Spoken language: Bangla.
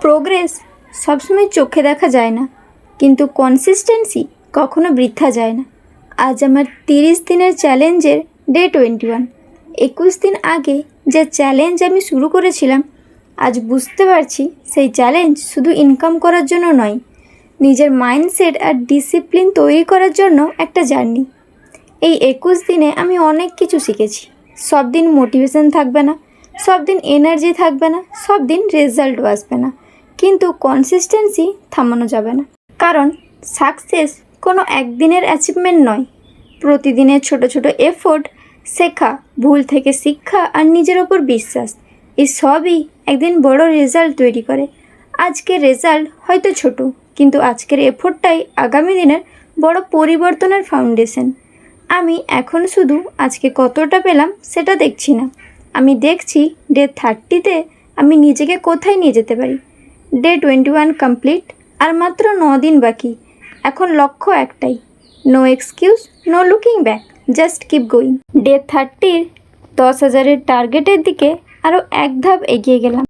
প্রোগ্রেস সবসময় চোখে দেখা যায় না, কিন্তু কনসিস্টেন্সি কখনো বৃথা যায় না। আজ আমার 30 দিনের চ্যালেঞ্জের ডে 21। 21 দিন আগে যে চ্যালেঞ্জ আমি শুরু করেছিলাম, আজ বুঝতে পারছি সেই চ্যালেঞ্জ শুধু ইনকাম করার জন্য নয়, নিজের মাইন্ডসেট আর ডিসিপ্লিন তৈরি করার জন্য একটা জার্নি। এই 21 দিনে আমি অনেক কিছু শিখেছি। সব দিন মোটিভেশন থাকবে না, সব দিন এনার্জি থাকবে না, সব দিন রেজাল্টও আসবে না, কিন্তু কনসিস্টেন্সি থামানো যাবে না। কারণ সাকসেস কোনো একদিনের অ্যাচিভমেন্ট নয়, প্রতিদিনের ছোট ছোট এফোর্ট, শেখা, ভুল থেকে শিক্ষা আর নিজের ওপর বিশ্বাস, এই সবই একদিন বড় রেজাল্ট তৈরি করে। আজকের রেজাল্ট হয়তো ছোট, কিন্তু আজকের এফোর্টটাই আগামী দিনের বড় পরিবর্তনের ফাউন্ডেশন। আমি এখন শুধু আজকে কতটা পেলাম সেটা দেখছি না, আমি দেখছি ডে 30তে আমি নিজেকে কোথায় নিয়ে যেতে পারি। ডে 21 কমপ্লিট, আর মাত্র 9 দিন বাকি। এখন লক্ষ্য একটাই, no excuse, no looking back, just keep going. Day 30-র 10,000-এর টার্গেটের দিকে আরও এক ধাপ এগিয়ে গেলাম।